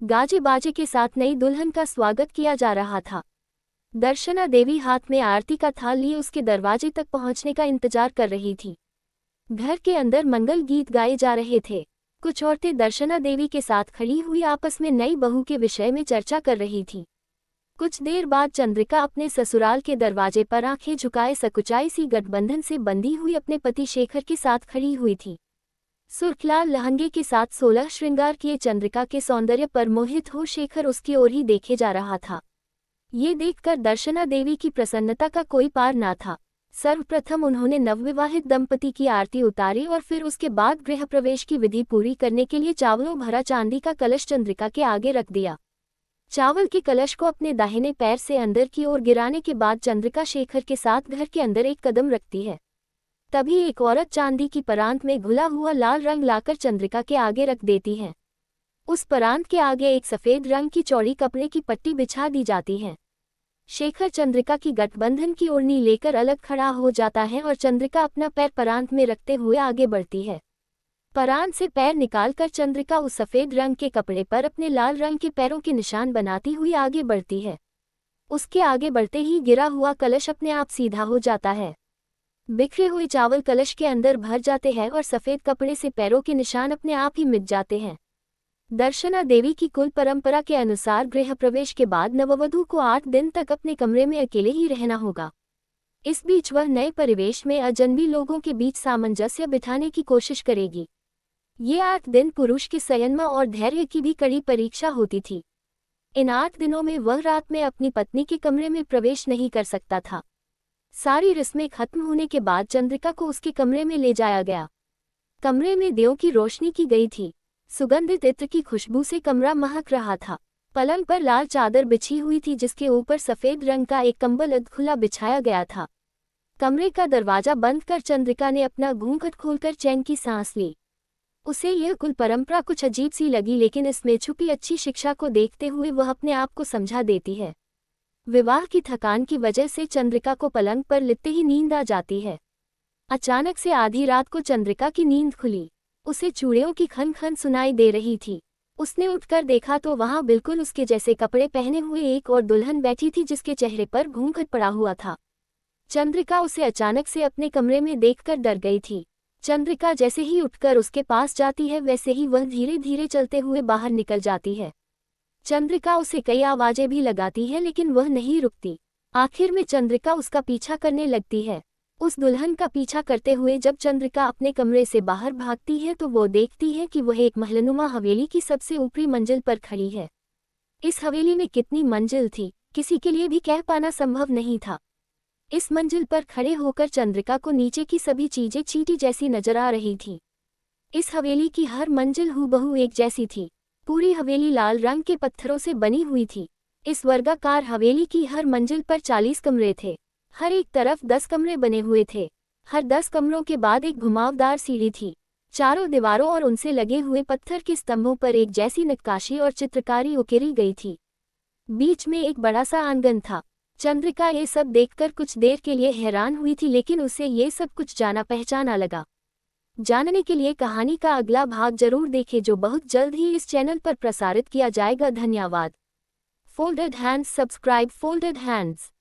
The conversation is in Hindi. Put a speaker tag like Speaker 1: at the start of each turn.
Speaker 1: गाजे बाजे के साथ नई दुल्हन का स्वागत किया जा रहा था। दर्शना देवी हाथ में आरती का थाल लिए उसके दरवाजे तक पहुंचने का इंतजार कर रही थी। घर के अंदर मंगल गीत गाए जा रहे थे। कुछ औरतें दर्शना देवी के साथ खड़ी हुई आपस में नई बहू के विषय में चर्चा कर रही थी। कुछ देर बाद चंद्रिका अपने ससुराल के दरवाजे पर आंखें झुकाए सकुचाई सी गठबंधन से बंधी हुई अपने पति शेखर के साथ खड़ी हुई थी। सुर्खलाल लहंगे के साथ 16 श्रृंगार किए चंद्रिका के सौंदर्य पर मोहित हो शेखर उसकी ओर ही देखे जा रहा था। ये देखकर दर्शना देवी की प्रसन्नता का कोई पार ना था। सर्वप्रथम उन्होंने नवविवाहित दंपति की आरती उतारी और फिर उसके बाद गृह प्रवेश की विधि पूरी करने के लिए चावलों भरा चांदी का कलश चंद्रिका के आगे रख दिया। चावल के कलश को अपने दाहिने पैर से अंदर की ओर गिराने के बाद चंद्रिका शेखर के साथ घर के अंदर एक कदम रखती है। तभी एक औरत चांदी की परांत में घुला हुआ लाल रंग लाकर चंद्रिका के आगे रख देती है। उस परांत के आगे एक सफेद रंग की चौड़ी कपड़े की पट्टी बिछा दी जाती है। शेखर चंद्रिका की गठबंधन की ओढ़नी लेकर अलग खड़ा हो जाता है और चंद्रिका अपना पैर परांत में रखते हुए आगे बढ़ती है। परांत से पैर निकालकर चंद्रिका उस सफेद रंग के कपड़े पर अपने लाल रंग के पैरों के निशान बनाती हुई आगे बढ़ती है। उसके आगे बढ़ते ही गिरा हुआ कलश अपने आप सीधा हो जाता है। बिखरे हुए चावल कलश के अंदर भर जाते हैं और सफेद कपड़े से पैरों के निशान अपने आप ही मिट जाते हैं। दर्शना देवी की कुल परंपरा के अनुसार गृह प्रवेश के बाद नववधू को 8 दिन तक अपने कमरे में अकेले ही रहना होगा। इस बीच वह नए परिवेश में अजनबी लोगों के बीच सामंजस्य बिठाने की कोशिश करेगी। ये 8 दिन पुरुष के संयम और धैर्य की भी कड़ी परीक्षा होती थी। इन 8 दिनों में वह रात में अपनी पत्नी के कमरे में प्रवेश नहीं कर सकता था। सारी रस्में खत्म होने के बाद चंद्रिका को उसके कमरे में ले जाया गया। कमरे में दियों की रोशनी की गई थी। सुगंधित इत्र की खुशबू से कमरा महक रहा था। पलंग पर लाल चादर बिछी हुई थी जिसके ऊपर सफेद रंग का एक कंबल खुला बिछाया गया था। कमरे का दरवाजा बंद कर चंद्रिका ने अपना घूंघट खोलकर चैन की सांस ली। उसे यह कुल परंपरा कुछ अजीब सी लगी, लेकिन इसमें छुपी अच्छी शिक्षा को देखते हुए वह अपने आप को समझा देती है। विवाह की थकान की वजह से चंद्रिका को पलंग पर लेटते ही नींद आ जाती है। अचानक से आधी रात को चंद्रिका की नींद खुली। उसे चूड़ियों की खन खन सुनाई दे रही थी। उसने उठकर देखा तो वहां बिल्कुल उसके जैसे कपड़े पहने हुए एक और दुल्हन बैठी थी जिसके चेहरे पर घूंघट पड़ा हुआ था। चंद्रिका उसे अचानक से अपने कमरे में देखकर डर गई थी। चंद्रिका जैसे ही उठकर उसके पास जाती है वैसे ही वह धीरे धीरे चलते हुए बाहर निकल जाती है। चंद्रिका उसे कई आवाजें भी लगाती है लेकिन वह नहीं रुकती। आखिर में चंद्रिका उसका पीछा करने लगती है। उस दुल्हन का पीछा करते हुए जब चंद्रिका अपने कमरे से बाहर भागती है तो वो देखती है कि वह एक महलनुमा हवेली की सबसे ऊपरी मंजिल पर खड़ी है। इस हवेली में कितनी मंजिल थी, किसी के लिए भी कह पाना संभव नहीं था। इस मंजिल पर खड़े होकर चंद्रिका को नीचे की सभी चीजें चींटी जैसी नजर आ रही थी। इस हवेली की हर मंजिल हूबहू एक जैसी थी। पूरी हवेली लाल रंग के पत्थरों से बनी हुई थी। इस वर्गाकार हवेली की हर मंजिल पर 40 कमरे थे। हर एक तरफ 10 कमरे बने हुए थे। हर 10 कमरों के बाद एक घुमावदार सीढ़ी थी। चारों दीवारों और उनसे लगे हुए पत्थर के स्तंभों पर एक जैसी नक्काशी और चित्रकारी उकेरी गई थी। बीच में एक बड़ा सा आंगन था। चंद्रिका ये सब देखकर कुछ देर के लिए हैरान हुई थी, लेकिन उसे ये सब कुछ जाना पहचाना लगा। जानने के लिए कहानी का अगला भाग जरूर देखें जो बहुत जल्द ही इस चैनल पर प्रसारित किया जाएगा। धन्यवाद। Folded hands subscribe folded hands.